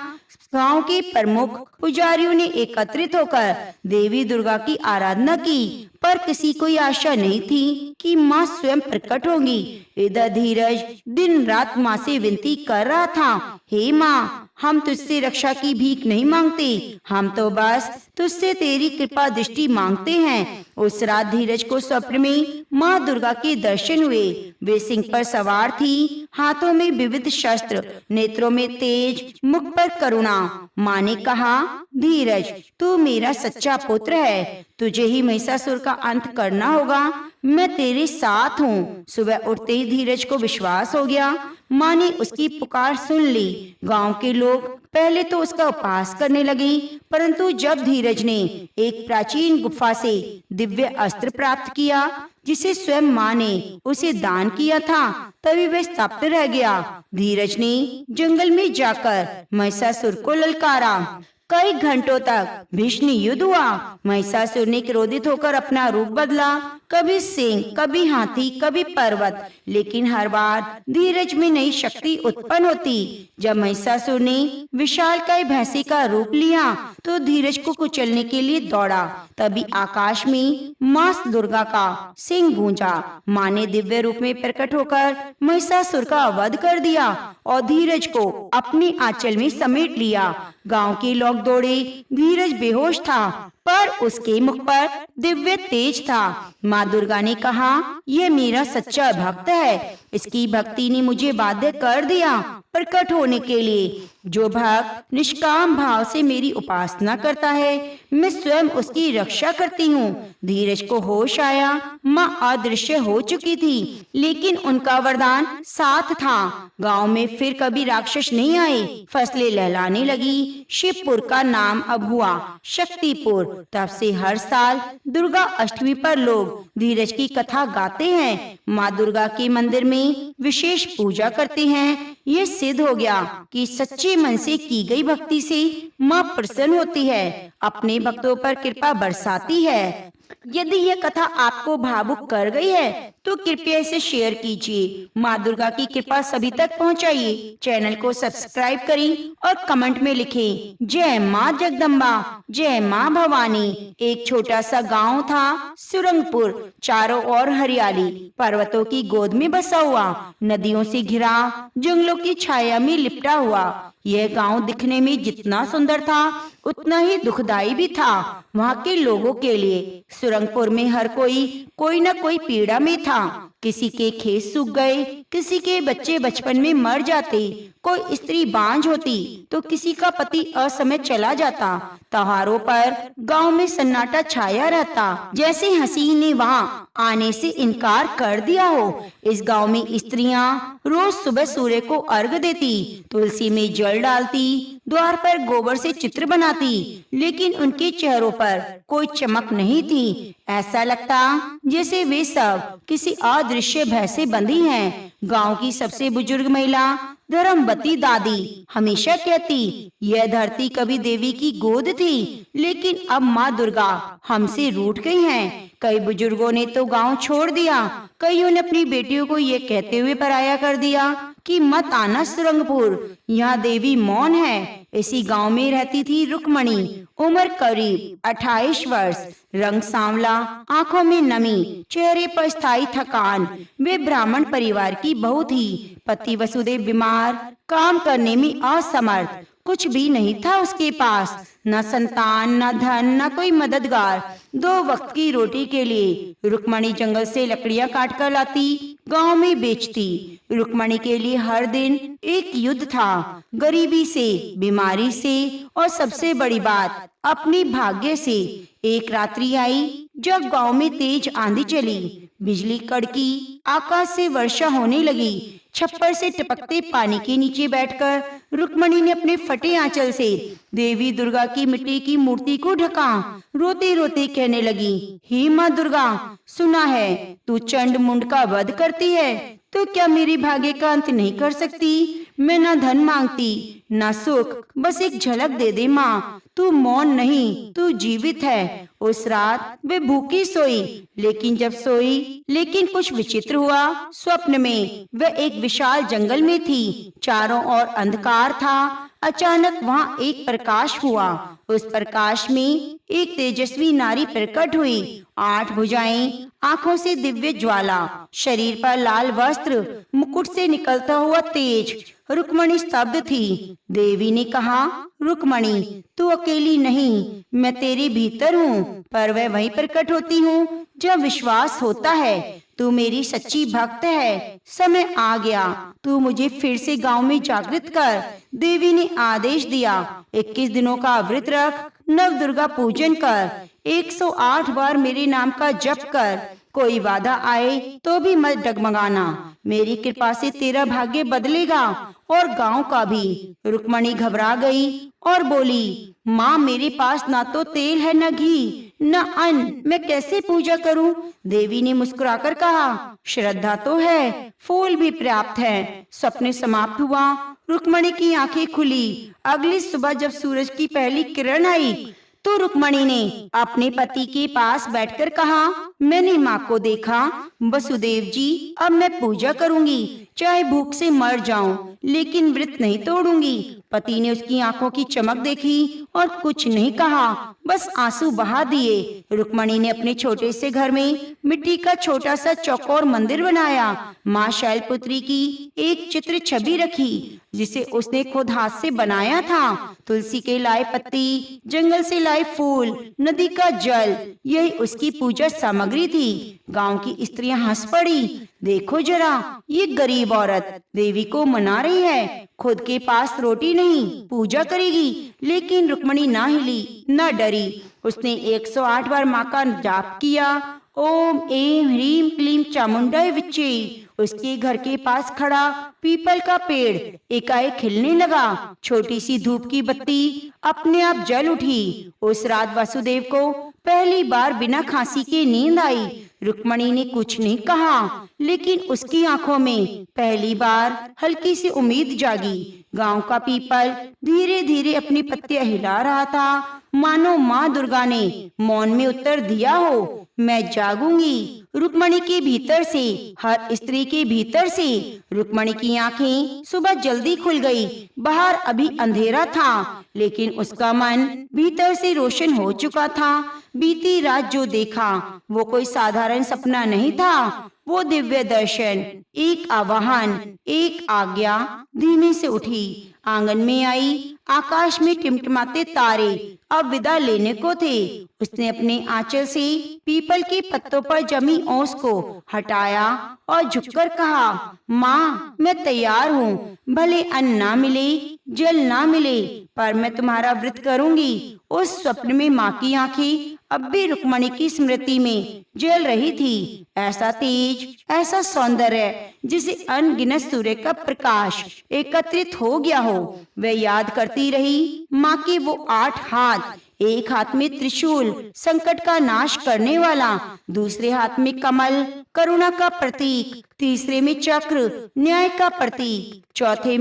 गांव के प्रमुख पुजारियों ने एकत्रित होकर देवी दुर्गा की आराधना की, पर किसी को आशा नहीं थी कि माँ स्वयं प्रकट होंगी। इधर धीरज दिन रात माँ से विनती कर रहा था, हे माँ हम तुझसे रक्षा की भीख नहीं मांगते, हम तो बस तुझसे तेरी कृपा दृष्टि मांगते हैं। उस रात धीरज को स्वप्न में माँ दुर्गा के दर्शन हुए। वे सिंह पर सवार थी, हाथों में विविध शस्त्र, नेत्रों में तेज, मुख पर करुणा। माँ ने कहा, धीरज, तू मेरा सच्चा पुत्र है, तुझे ही महिषासुर का अंत करना होगा, मैं तेरे साथ हूँ। सुबह उठते ही धीरज को विश्वास हो गया। माँ ने उसकी पुकार सुन ली। गांव के लोग पहले तो उसका उपहास करने लगे, परंतु जब धीरज ने एक प्राचीन गुफा से दिव्य अस्त्र प्राप्त किया, जिसे स्वयं माँ ने उसे दान किया था, तभी वह स्तब्ध रह गया। धीरज ने जंगल में जाकर महिषासुर को ललकारा। कई घंटों तक भीषण युद्ध हुआ। महिषासुर ने क्रोधित होकर अपना रूप बदला, कभी सिंह, कभी हाथी, कभी पर्वत, लेकिन हर बार धीरज में नई शक्ति उत्पन्न होती। जब महिषासुर ने विशालकाय भैंसे का रूप लिया तो धीरज को कुचलने के लिए दौड़ा। तभी आकाश में माँ दुर्गा का सिंह गूंजा। माँ ने दिव्य रूप में प्रकट होकर महिषासुर का वध कर दिया और धीरज को अपने आंचल में समेट लिया। गांव के लोग दौड़े। धीरज बेहोश था, पर उसके मुख पर दिव्य तेज था। माँ दुर्गा ने कहा, यह मेरा सच्चा भक्त है, इसकी भक्ति ने मुझे बाध्य कर दिया प्रकट होने के लिए। जो भक्त निष्काम भाव से मेरी उपासना करता है, मैं स्वयं उसकी रक्षा करती हूँ। धीरज को होश आया। माँ अदृश्य हो चुकी थी, लेकिन उनका वरदान साथ था। गांव में फिर कभी राक्षस नहीं आए। फसलें लहलाने लगी। शिवपुर का नाम अब हुआ शक्तिपुर। तब से हर साल दुर्गा अष्टमी पर लोग धीरज की कथा गाते हैं। माँ दुर्गा के मंदिर में विशेष पूजा करते हैं। ये सिद्ध हो गया कि सच्चे मन से की गई भक्ति से माँ प्रसन्न होती है, अपने भक्तों पर कृपा बरसाती है। यदि यह कथा आपको भावुक कर गई है तो कृपया इसे शेयर कीजिए। माँ दुर्गा की कृपा सभी तक पहुँचाइए। चैनल को सब्सक्राइब करें और कमेंट में लिखें, जय माँ जगदम्बा, जय माँ भवानी। एक छोटा सा गांव था सुरंगपुर। चारों ओर हरियाली, पर्वतों की गोद में बसा हुआ, नदियों से घिरा, जंगलों की छाया में लिपटा हुआ। यह गांव दिखने में जितना सुंदर था उतना ही दुखदाई भी था वहाँ के लोगों के लिए। सुरंगपुर में हर कोई न कोई पीड़ा में था। किसी के खेत सूख गए, किसी के बच्चे बचपन में मर जाते, कोई स्त्री बांझ होती तो किसी का पति असमय चला जाता। त्योहारों पर गांव में सन्नाटा छाया रहता, जैसे हसीन ने वहाँ आने से इनकार कर दिया हो। इस गांव में स्त्रियां रोज सुबह सूर्य को अर्घ देती, तुलसी में जल डालती, द्वार पर गोबर से चित्र बनाती, लेकिन उनके चेहरों पर कोई चमक नहीं थी। ऐसा लगता जैसे वे सब किसी अदृश्य भय से बंधी हैं। गांव की सबसे बुजुर्ग महिला धर्मवती दादी हमेशा कहती, यह धरती कभी देवी की गोद थी, लेकिन अब माँ दुर्गा हमसे रूठ गई हैं। कई बुजुर्गों ने तो गांव छोड़ दिया, कईयों ने अपनी बेटियों को ये कहते हुए पराया कर दिया कि मत आना सुरंगपुर, यहाँ देवी मौन है। इसी गांव में रहती थी रुक्मणी। उम्र करीब 28 वर्ष, रंग सांवला, आंखों में नमी, चेहरे पर स्थायी थकान। वे ब्राह्मण परिवार की बहू थी। पति वसुदेव बीमार, काम करने में असमर्थ, कुछ भी नहीं था उसके पास, न संतान, न धन, न कोई मददगार। 2 वक्त की रोटी के लिए रुक्मणी जंगल से लकड़ियां काट कर लाती, गांव में बेचती। रुक्मणी के लिए हर दिन एक युद्ध था, गरीबी से, बीमारी से और सबसे बड़ी बात अपने भाग्य से। एक रात्रि आई जब गांव में तेज आंधी चली, बिजली कड़की, आकाश से वर्षा होने लगी। छप्पर से टपकते पानी के नीचे बैठकर रुक्मणी ने अपने फटे आंचल से देवी दुर्गा की मिट्टी की मूर्ति को ढका। रोते रोते कहने लगी, हे माँ दुर्गा, सुना है तू चंड मुंड का वध करती है, तो क्या मेरी भाग्य का अंत नहीं कर सकती? मैं ना धन मांगती ना सुख, बस एक झलक दे दे माँ। तू मौन नहीं, तू जीवित है। उस रात वे भूखी सोई, लेकिन कुछ विचित्र हुआ। स्वप्न में वह एक विशाल जंगल में थी, चारों ओर अंधकार था। अचानक वहाँ एक प्रकाश हुआ। उस प्रकाश में एक तेजस्वी नारी प्रकट हुई। 8 भुजाएं, आंखों से दिव्य ज्वाला, शरीर पर लाल वस्त्र, मुकुट से निकलता हुआ तेज, रुक्मणी स्तब्ध थी। देवी ने कहा, रुक्मणी तू अकेली नहीं, मैं तेरे भीतर हूँ, पर वह वहीं प्रकट होती हूँ जब विश्वास होता है। तू मेरी सच्ची भक्त है। समय आ गया, तू मुझे फिर से गांव में जागृत कर। देवी ने आदेश दिया, 21 दिनों का व्रत रख, नव दुर्गा पूजन कर, 108 बार मेरे नाम का जप कर। कोई बाधा आए तो भी मत डगमगाना, मेरी कृपा से तेरा भाग्य बदलेगा और गांव का भी। रुक्मणी घबरा गई और बोली, माँ मेरे पास ना तो तेल है, न घी, न अन्न, मैं कैसे पूजा करूं? देवी ने मुस्कुराकर कहा, श्रद्धा तो है, फूल भी पर्याप्त है। सपने समाप्त हुआ। रुक्मणी की आंखें खुली। अगली सुबह जब सूरज की पहली किरण आई तो रुक्मणी ने अपने पति के पास बैठकर कहा, मैंने माँ को देखा। वसुदेव जी, अब मैं पूजा करूंगी, चाहे भूख से मर जाऊं, लेकिन व्रत नहीं तोड़ूंगी। पति ने उसकी आंखों की चमक देखी और कुछ नहीं कहा, बस आंसू बहा दिए। रुक्मणी ने अपने छोटे से घर में मिट्टी का छोटा सा चौकोर मंदिर बनाया। माँ शैलपुत्री की एक चित्र छवि रखी जिसे उसने खुद हाथ से बनाया था। तुलसी के लाए पत्ती, जंगल से लाए फूल, नदी का जल, यही उसकी पूजा सामग्री थी। गांव की स्त्रियां हंस पड़ी। देखो जरा, ये गरीब औरत देवी को मना रही है, खुद के पास रोटी नहीं, पूजा करेगी। लेकिन रुक्मणी ना हिली, न डरी। उसने 108 बार माँ का जाप किया। ओम ऐं ह्रीं क्लीं चामुंडाय विच्चे। उसके घर के पास खड़ा पीपल का पेड़ एकाएक खिलने लगा। छोटी सी धूप की बत्ती अपने आप जल उठी। उस रात वासुदेव को पहली बार बिना खांसी के नींद आई। रुक्मणी ने कुछ नहीं कहा, लेकिन उसकी आंखों में पहली बार हल्की सी उम्मीद जागी। गांव का पीपल धीरे धीरे अपनी पत्तियां हिला रहा था, मानो माँ दुर्गा ने मौन में उत्तर दिया हो, मैं जागूंगी। रुक्मणी के भीतर से, हर स्त्री के भीतर से। रुक्मणी की आंखें सुबह जल्दी खुल गई। बाहर अभी अंधेरा था, लेकिन उसका मन भीतर से रोशन हो चुका था। बीती रात जो देखा वो कोई साधारण सपना नहीं था, वो दिव्य दर्शन, एक आवाहन, एक आज्ञा। धीमे से उठी, आंगन में आई। आकाश में टिमटिमाते तारे अब विदा लेने को थे। उसने अपने आंचल से पीपल के पत्तों पर जमी ओस को हटाया और झुककर कहा, माँ मैं तैयार हूँ। भले अन्न ना मिले, जल ना मिले, पर मैं तुम्हारा व्रत करूंगी। उस स्वप्न में माँ की आंखें अब भी रुक्मणी की स्मृति में जल रही थी। ऐसा तेज, ऐसा सौंदर्य जिसे अनगिनत सूर्य का प्रकाश एकत्रित हो गया हो। वह याद करती रही माँ के वो 8 हाथ, एक हाथ में त्रिशूल, संकट का नाश करने वाला, दूसरे हाथ में कमल, करुणा का प्रतीक, तीसरे में चक्र, न्याय का प्रतीक, चौथे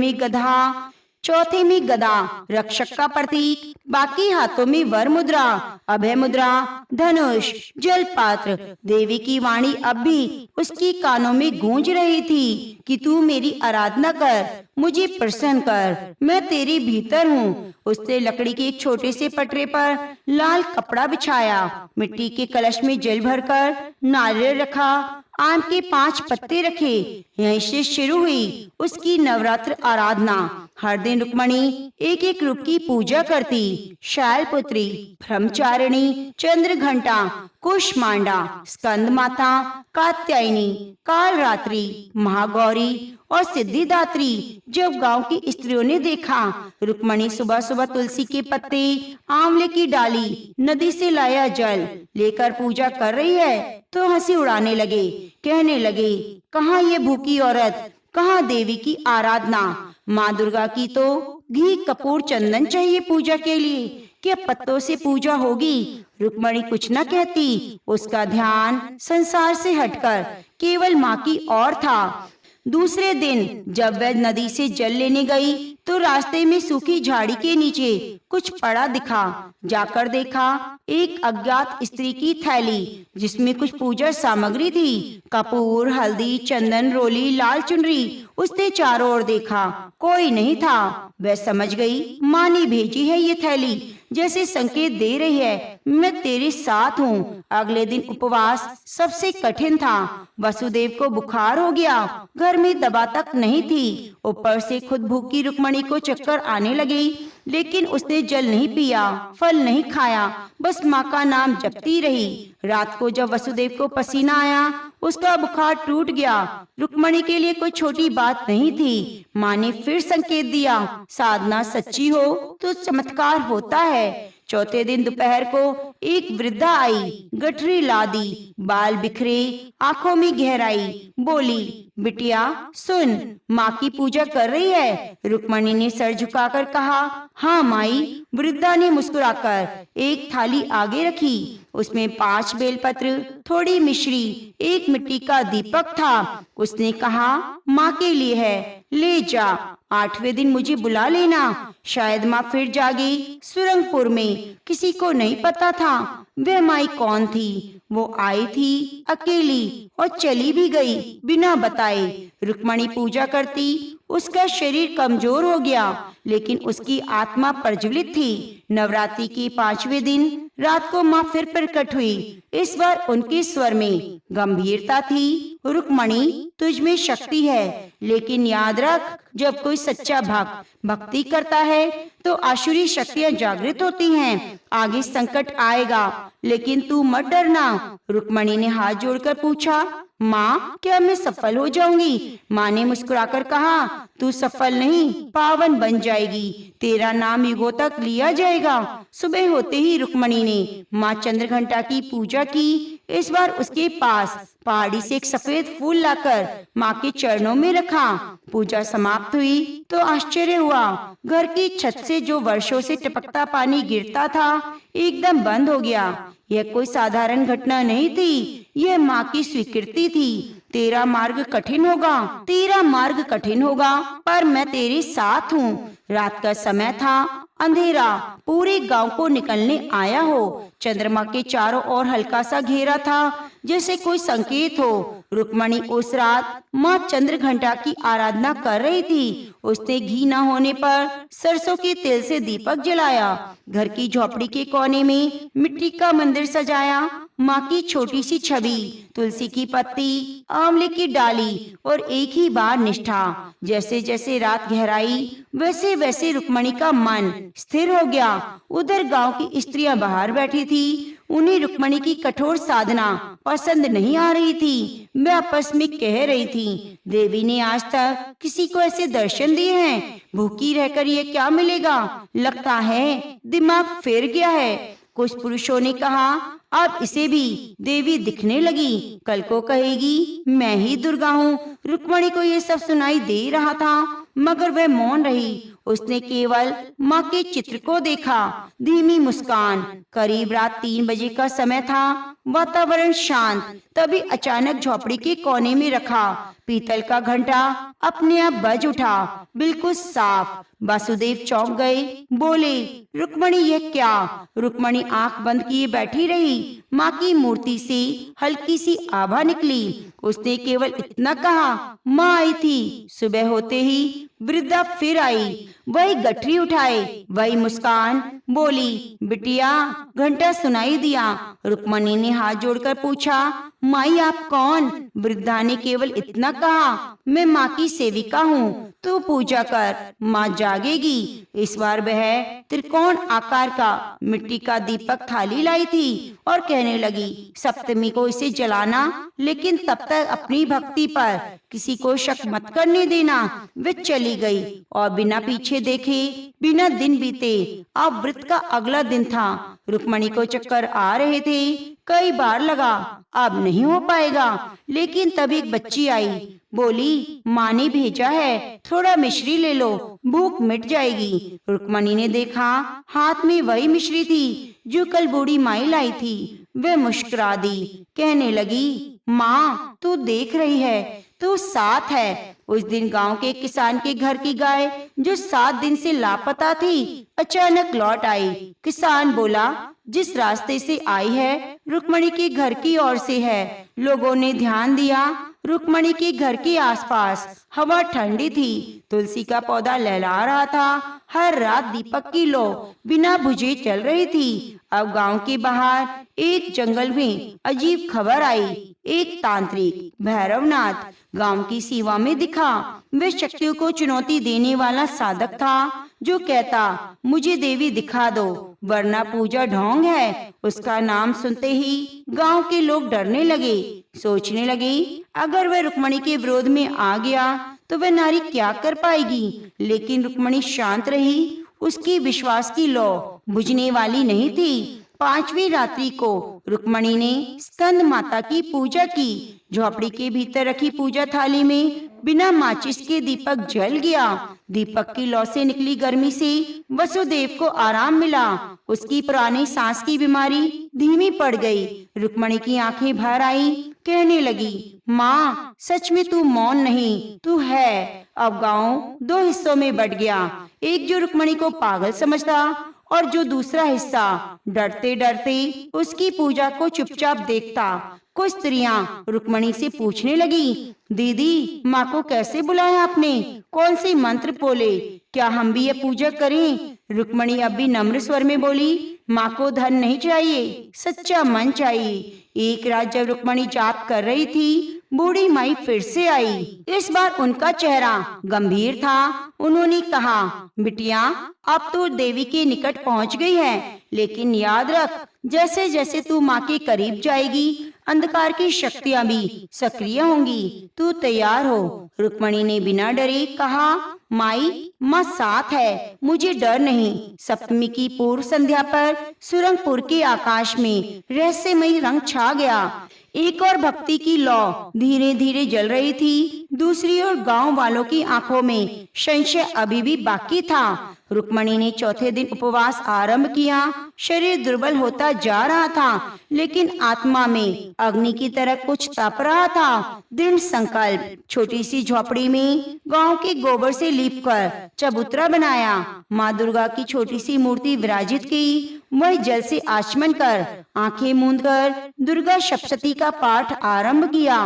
में गदा, रक्षक का प्रतीक, बाकी हाथों में वर मुद्रा, अभय मुद्रा, धनुष, जल पात्र। देवी की वाणी अब भी उसकी कानों में गूंज रही थी कि तू मेरी आराधना कर, मुझे प्रसन्न कर, मैं तेरे भीतर हूँ। उसने लकड़ी के एक छोटे से पटरे पर लाल कपड़ा बिछाया, मिट्टी के कलश में जल भरकर नारियल रखा, आम के 5 पत्ते रखे। यहीं से शुरू हुई उसकी नवरात्र आराधना। हर दिन रुक्मणी एक एक रूप की पूजा करती। शैलपुत्री, ब्रह्मचारिणी, चंद्र घंटा, कुष्मांडा, स्कंद माता, कात्यायनी, कालरात्रि, महागौरी और सिद्धिदात्री। जब गांव की स्त्रियों ने देखा रुक्मणी सुबह सुबह तुलसी के पत्ते, आंवले की डाली, नदी से लाया जल लेकर पूजा कर रही है, तो हंसी उड़ाने लगे। कहने लगे, कहाँ ये भूखी औरत, कहाँ देवी की आराधना। माँ दुर्गा की तो घी कपूर चंदन चाहिए पूजा के लिए, क्या पत्तों से पूजा होगी? रुक्मणी कुछ न कहती। उसका ध्यान संसार से हटकर केवल माँ की ओर था। दूसरे दिन जब वह नदी से जल लेने गई तो रास्ते में सूखी झाड़ी के नीचे कुछ पड़ा दिखा। जाकर देखा, एक अज्ञात स्त्री की थैली जिसमें कुछ पूजा सामग्री थी, कपूर, हल्दी, चंदन, रोली, लाल चुनरी। उसने चारों ओर देखा, कोई नहीं था। वह समझ गई माँ ने भेजी है ये थैली। जैसे संकेत दे रही है, मैं तेरे साथ हूँ। अगले दिन उपवास सबसे कठिन था। वसुदेव को बुखार हो गया, घर में दवा तक नहीं थी। ऊपर से खुद भूखी रुक्मणी को चक्कर आने लगे, लेकिन उसने जल नहीं पिया, फल नहीं खाया, बस माँ का नाम जपती रही। रात को जब वसुदेव को पसीना आया, उसका बुखार टूट गया। रुक्मणी के लिए कोई छोटी बात नहीं थी। माँ ने फिर संकेत दिया, साधना सच्ची हो तो चमत्कार होता है। चौथे दिन दोपहर को एक वृद्धा आई, गठरी लादी, बाल बिखरे, आंखों में गहराई, बोली, बिटिया सुन, माँ की पूजा कर रही है। रुक्मणी ने सर झुकाकर कहा, हाँ माई। वृद्धा ने मुस्कुराकर एक थाली आगे रखी, उसमें 5 बेलपत्र, थोड़ी मिश्री, एक मिट्टी का दीपक था। उसने कहा, माँ के लिए है, ले जा। 8वें दिन मुझे बुला लेना। शायद माँ फिर जागी। सुरंगपुर में किसी को नहीं पता था वह माई कौन थी। वो आई थी अकेली और चली भी गई बिना बताए। रुक्मणी पूजा करती, उसका शरीर कमजोर हो गया, लेकिन उसकी आत्मा प्रज्वलित थी। नवरात्रि के 5वें दिन रात को माँ फिर प्रकट हुई। इस बार उनके स्वर में गंभीरता थी। रुक्मणी, तुझ में शक्ति है, लेकिन याद रख, जब कोई सच्चा भक्त भक्ति करता है तो आसुरी शक्तियाँ जागृत होती हैं। आगे संकट आएगा, लेकिन तू मत डरना। रुक्मणी ने हाथ जोड़कर पूछा, माँ क्या मैं सफल हो जाऊंगी? माँ ने मुस्कुराकर कहा, तू सफल नहीं, पावन बन जाएगी। तेरा नाम युगों तक लिया जाएगा। सुबह होते ही रुक्मणी ने माँ चंद्रघंटा की पूजा की। इस बार उसके पास पहाड़ी से एक सफेद फूल लाकर माँ के चरणों में रखा। पूजा समाप्त हुई तो आश्चर्य हुआ। घर की छत से जो वर्षों से टपकता पानी गिरता था, एकदम बंद हो गया। यह कोई साधारण घटना नहीं थी, यह माँ की स्वीकृति थी। तेरा मार्ग कठिन होगा, तेरा मार्ग कठिन होगा, पर मैं तेरे साथ हूँ। रात का समय था, अंधेरा पूरे गांव को निकलने आया हो। चंद्रमा के चारों ओर हल्का सा घेरा था, जैसे कोई संकेत हो। रुक्मणी उस रात माँ चंद्रघंटा की आराधना कर रही थी। उसने घी न होने पर सरसों के तेल से दीपक जलाया। घर की झोपड़ी के कोने में मिट्टी का मंदिर सजाया। माँ की छोटी सी छवि, तुलसी की पत्ती, आंवले की डाली और एक ही बार निष्ठा। जैसे जैसे रात गहराई, वैसे वैसे रुक्मणी का मन स्थिर हो गया। उधर गांव की स्त्रियां बाहर बैठी थी। उन्हें रुक्मणी की कठोर साधना पसंद नहीं आ रही थी। वे आपस में कह रही थी, देवी ने आज तक किसी को ऐसे दर्शन दिए हैं? भूखी रहकर ये क्या मिलेगा? लगता है दिमाग फेर गया है। कुछ पुरुषों ने कहा, अब इसे भी देवी दिखने लगी, कल को कहेगी मैं ही दुर्गा हूँ। रुक्मणी को ये सब सुनाई दे रहा था, मगर वह मौन रही। उसने केवल माँ के चित्र को देखा। धीमी मुस्कान। करीब रात 3 बजे का समय था। वातावरण शांत। तभी अचानक झोपड़ी के कोने में रखा पीतल का घंटा अपने आप बज उठा, बिल्कुल साफ। वासुदेव चौंक गए, बोले, रुक्मणी ये क्या? रुक्मणी आंख बंद किए बैठी रही। माँ की मूर्ति से हल्की सी आभा निकली। उसने केवल इतना कहा, माँ आई थी। सुबह होते ही वृद्धा फिर आई, वही गठरी उठाए, वही मुस्कान, बोली, बिटिया घंटा सुनाई दिया। रुक्मणी ने हाथ जोड़कर पूछा, माई आप कौन? वृद्धा ने केवल इतना कहा, मैं माँ की सेविका हूँ, तू पूजा कर, माँ जागेगी। इस बार वह त्रिकोण आकार का मिट्टी का दीपक थाली लाई थी और कहने लगी, सप्तमी को इसे जलाना, लेकिन तब तक अपनी भक्ति पर किसी को शक मत करने देना। वे चली गई और बिना पीछे देखे, बिना दिन बीते, अब व्रत का अगला दिन था। रुक्मणी को चक्कर आ रहे थे। कई बार लगा अब नहीं हो पाएगा, लेकिन तब एक बच्ची आई, बोली, माँ ने भेजा है, थोड़ा मिश्री ले लो, भूख मिट जाएगी। रुक्मणी ने देखा, हाथ में वही मिश्री थी जो कल बूढ़ी माई लाई थी। वे मुस्कुरा दी, कहने लगी, माँ तू देख रही है, तू साथ है। उस दिन गांव के किसान के घर की गाय जो 7 दिन से लापता थी, अचानक लौट आई। किसान बोला, जिस रास्ते से आई है रुक्मणी के घर की ओर से है। लोगों ने ध्यान दिया, रुक्मणी के घर के आसपास हवा ठंडी थी। तुलसी का पौधा लहला रहा था। हर रात दीपक की लौ बिना बुझे चल रही थी। अब गांव के बाहर एक जंगल में अजीब खबर आई। एक तांत्रिक भैरवनाथ गांव की सीमा में दिखा। वे शक्तियों को चुनौती देने वाला साधक था, जो कहता, मुझे देवी दिखा दो वरना पूजा ढोंग है। उसका नाम सुनते ही गांव के लोग डरने लगे। सोचने लगे, अगर वह रुक्मणी के विरोध में आ गया तो वह नारी क्या कर पाएगी। लेकिन रुक्मणी शांत रही। उसकी विश्वास की लौ बुझने वाली नहीं थी। 5वीं रात्रि को रुक्मणी ने स्कंद माता की पूजा की। झोपड़ी के भीतर रखी पूजा थाली में बिना माचिस के दीपक जल गया। दीपक की लौ से निकली गर्मी से वसुदेव को आराम मिला। उसकी पुरानी सांस की बीमारी धीमी पड़ गई। रुक्मणी की आंखें भर आई। कहने लगी, माँ सच में तू मौन नहीं, तू है। अब गांव 2 हिस्सों में बट गया। एक जो रुक्मणी को पागल समझता और जो दूसरा हिस्सा डरते डरते उसकी पूजा को चुपचाप देखता। कुछ स्त्रियां रुक्मणी से पूछने लगी, दीदी माँ को कैसे बुलाया आपने? कौन से मंत्र बोले? क्या हम भी ये पूजा करें? रुक्मणी अब भी नम्र स्वर में बोली, माँ को धन नहीं चाहिए, सच्चा मन चाहिए। एक रात जब रुक्मणी जाप कर रही थी, बूढ़ी माई फिर से आई। इस बार उनका चेहरा गंभीर था। उन्होंने कहा, बिटिया अब तो देवी के निकट पहुंच गई है, लेकिन याद रख, जैसे जैसे तू माँ के करीब जाएगी, अंधकार की शक्तियाँ भी सक्रिय होंगी। तू तैयार हो। रुक्मणी ने बिना डरे कहा, माई माँ साथ है, मुझे डर नहीं। सप्तमी की पूर्व संध्या पर सुरंगपुर के आकाश में रहस्यमयी रंग छा गया। एक और भक्ति की लौ धीरे धीरे जल रही थी। दूसरी ओर गांव वालों की आंखों में संशय अभी भी बाकी था। रुक्मणी ने चौथे दिन उपवास आरंभ किया। शरीर दुर्बल होता जा रहा था, लेकिन आत्मा में अग्नि की तरह कुछ तप रहा था। दृढ़ संकल्प। छोटी सी झोपड़ी में गांव के गोबर से लीपकर चबूतरा बनाया। माँ दुर्गा की छोटी सी मूर्ति विराजित की। वह जल से आचमन कर आंखें मूंद कर दुर्गा सप्तशती का पाठ आरंभ किया।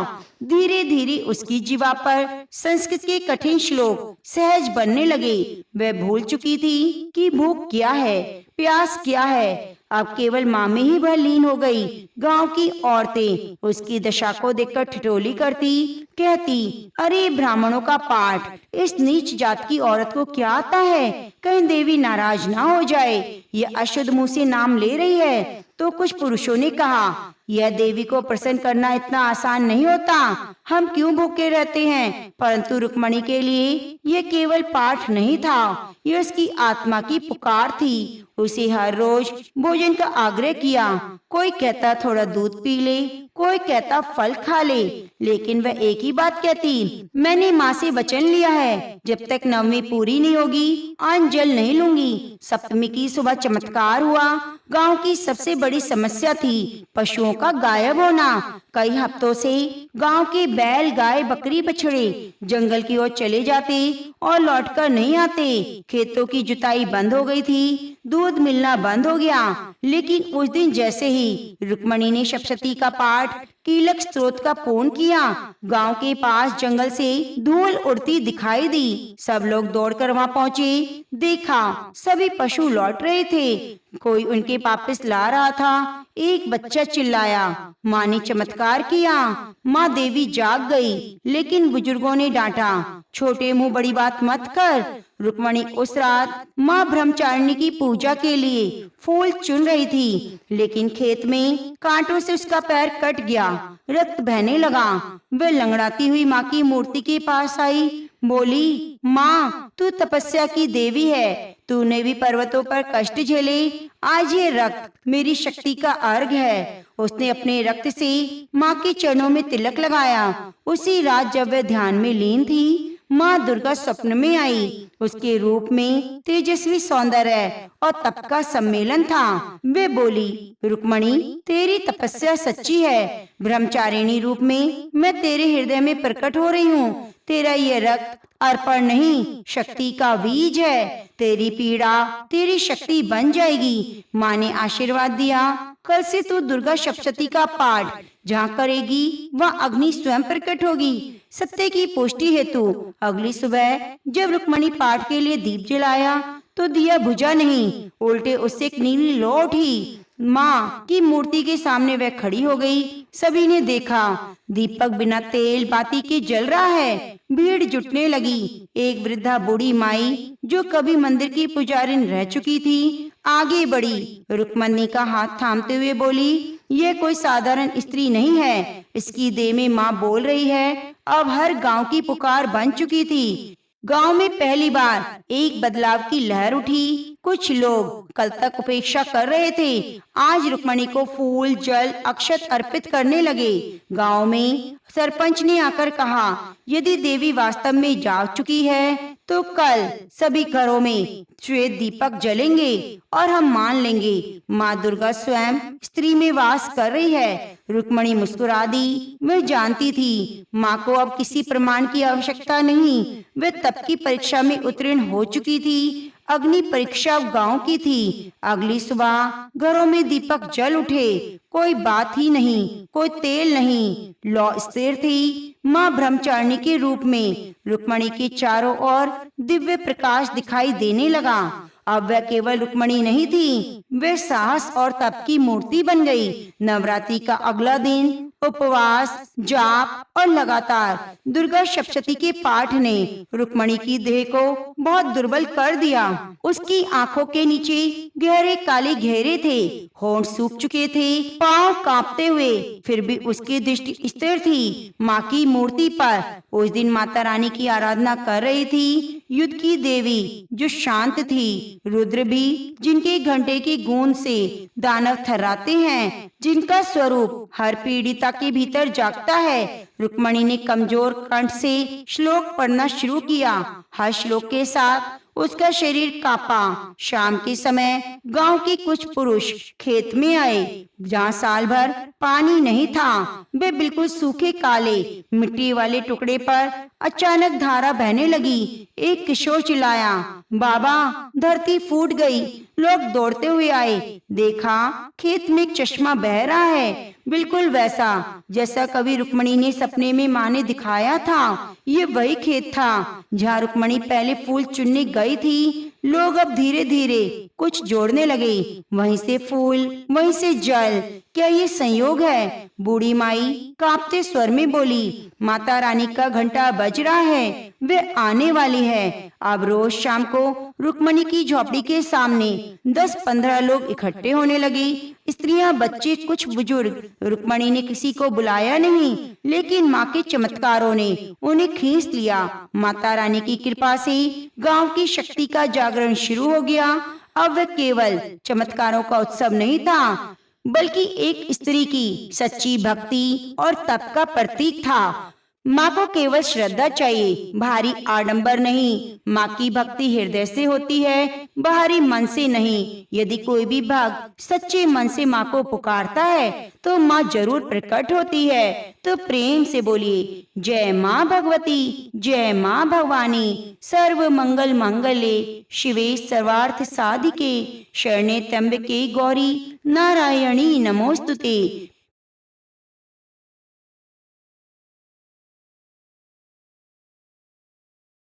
धीरे धीरे उसकी जीवा पर संस्कृत के कठिन श्लोक सहज बनने लगे। वह भूल चुकी थी कि भूख क्या है, प्यास क्या है। अब केवल माँ में ही वह लीन हो गई। गांव की औरतें उसकी दशा को देखकर ठिठोली करती, कहती, अरे ब्राह्मणों का पाठ, इस नीच जात की औरत को क्या आता है? कहीं देवी नाराज ना हो जाए, ये अशुद्ध मुंह से नाम ले रही है। तो कुछ पुरुषों ने कहा, यह देवी को प्रसन्न करना इतना आसान नहीं होता, हम क्यों भूखे रहते हैं? परंतु रुक्मणी के लिए यह केवल पाठ नहीं था, यह उसकी आत्मा की पुकार थी। उसे हर रोज भोजन का आग्रह किया। कोई कहता थोड़ा दूध पी ले, कोई कहता फल खा ले, लेकिन वह एक ही बात कहती, मैंने माँ से वचन लिया है, जब तक नवमी पूरी नहीं होगी अन्न जल नहीं लूंगी। सप्तमी की सुबह चमत्कार हुआ। गांव की सबसे बड़ी समस्या थी पशुओं का गायब होना। कई हफ्तों से गांव के बैल, गाय, बकरी, बछड़े जंगल की ओर चले जाते और लौटकर नहीं आते। खेतों की जुताई बंद हो गई थी, दूध मिलना बंद हो गया। लेकिन उस दिन जैसे ही रुक्मणी ने सप्तशती का पाठ कीलक स्त्रोत का पूर्ण किया, गांव के पास जंगल से धूल उड़ती दिखाई दी। सब लोग दौड़कर वहां पहुंचे। देखा सभी पशु लौट रहे थे, कोई उनके वापस ला रहा था। एक बच्चा चिल्लाया, माँ ने चमत्कार किया, माँ देवी जाग गई। लेकिन बुजुर्गों ने डांटा, छोटे मुंह बड़ी बात मत कर। रुक्मणी उस रात माँ ब्रह्मचारिणी की पूजा के लिए फूल चुन रही थी, लेकिन खेत में कांटों से उसका पैर कट गया, रक्त बहने लगा। वह लंगड़ाती हुई माँ की मूर्ति के पास आई, बोली, माँ तू तपस्या की देवी है, तूने भी पर्वतों पर कष्ट झेले, आज ये रक्त मेरी शक्ति का अर्घ है। उसने अपने रक्त से माँ के चरणों में तिलक लगाया। उसी रात जब वह ध्यान में लीन थी, माँ दुर्गा स्वप्न में आई। उसके रूप में तेजस्वी सौंदर्य और तप का सम्मेलन था। वे बोली, रुक्मणी तेरी तपस्या सच्ची है, ब्रह्मचारिणी रूप में मैं तेरे हृदय में प्रकट हो रही हूँ। तेरा ये रक्त अर्पण नहीं, शक्ति का बीज है। तेरी पीड़ा तेरी शक्ति बन जाएगी। माँ ने आशीर्वाद दिया, कल से तू दुर्गा सप्तशती का पाठ जहाँ करेगी वह अग्नि स्वयं प्रकट होगी। सत्य की पुष्टि हेतु अगली सुबह जब रुक्मणी पाठ के लिए दीप जलाया तो दिया बुझा नहीं, उल्टे उससे एक नीली लौ उठी। माँ की मूर्ति के सामने वह खड़ी हो गई। सभी ने देखा दीपक बिना तेल बाती के जल रहा है। भीड़ जुटने लगी। एक वृद्धा बूढ़ी माई जो कभी मंदिर की पुजारिन रह चुकी थी आगे बढ़ी। रुक्मणी का हाथ थामते हुए बोली, यह कोई साधारण स्त्री नहीं है, इसकी देह में माँ बोल रही है। अब हर गांव की पुकार बन चुकी थी। गांव में पहली बार एक बदलाव की लहर उठी। कुछ लोग कल तक उपेक्षा कर रहे थे, आज रुक्मणी को फूल जल अक्षत अर्पित करने लगे। गांव में सरपंच ने आकर कहा, यदि देवी वास्तव में जाग चुकी है तो कल सभी घरों में श्वेत दीपक जलेंगे और हम मान लेंगे माँ दुर्गा स्वयं स्त्री में वास कर रही है। रुक्मणी मुस्कुरा दी। वह जानती थी माँ को अब किसी प्रमाण की आवश्यकता नहीं। वह तप की परीक्षा में उत्तीर्ण हो चुकी थी। अग्नि परीक्षा गांव की थी। अगली सुबह घरों में दीपक जल उठे। कोई बात ही नहीं, कोई तेल नहीं। लौ स्थिर थी। माँ ब्रह्मचारिणी के रूप में रुक्मणी के चारों ओर दिव्य प्रकाश दिखाई देने लगा। अब वह केवल रुक्मणी नहीं थी, वह साहस और तप की मूर्ति बन गई। नवरात्रि का अगला दिन उपवास, जाप और लगातार दुर्गा सप्तशती के पाठ ने रुक्मणी की देह को बहुत दुर्बल कर दिया। उसकी आंखों के नीचे गहरे काले घेरे थे, होंठ सूख चुके थे, पांव कांपते हुए फिर भी उसकी दृष्टि स्थिर थी माँ की मूर्ति पर। उस दिन माता रानी की आराधना कर रही थी युद्ध की देवी जो शांत थी, रुद्र भी जिनके घंटे की गूंज से दानव थर्राते हैं, जिनका स्वरूप हर पीड़िता के भीतर जागता है। रुक्मणी ने कमजोर कंठ से श्लोक पढ़ना शुरू किया। हर श्लोक के साथ उसका शरीर कांपा। शाम के समय गांव के कुछ पुरुष खेत में आए जहाँ साल भर पानी नहीं था। वे बिल्कुल सूखे काले मिट्टी वाले टुकड़े पर अचानक धारा बहने लगी। एक किशोर चिल्लाया, बाबा धरती फूट गई। लोग दौड़ते हुए आए, देखा खेत में एक चश्मा बह रहा है, बिल्कुल वैसा जैसा कभी रुक्मणी ने सपने में माँ ने दिखाया था। ये वही खेत था जहाँ रुक्मणी पहले फूल चुनने गई थी। लोग अब धीरे धीरे कुछ जोड़ने लगे, वहीं से फूल वहीं से जल। क्या ये संयोग है? बूढ़ी माई कांपते स्वर में बोली, माता रानी का घंटा बज रहा है, वे आने वाली है। अब रोज शाम को रुक्मणी की झोपड़ी के सामने 10-15 लोग इकट्ठे होने लगे, स्त्रियां, बच्चे, कुछ बुजुर्ग। रुक्मणी ने किसी को बुलाया नहीं, लेकिन माँ के चमत्कारों ने उन्हें खींच लिया। माता रानी की कृपा से गांव की शक्ति का जागरण शुरू हो गया। अब वह केवल चमत्कारों का उत्सव नहीं था, बल्कि एक स्त्री की सच्ची भक्ति और तप का प्रतीक था। माँ को केवल श्रद्धा चाहिए, भारी आडंबर नहीं। माँ की भक्ति हृदय से होती है, बाहरी मन से नहीं। यदि कोई भी भक्त सच्चे मन से माँ को पुकारता है तो माँ जरूर प्रकट होती है। तो प्रेम से बोलिए, जय माँ भगवती, जय माँ भवानी। सर्व मंगल मंगले शिवे सर्वार्थ साधिके, शरणे त्र्यंबके गौरी नारायणी नमोस्तुते।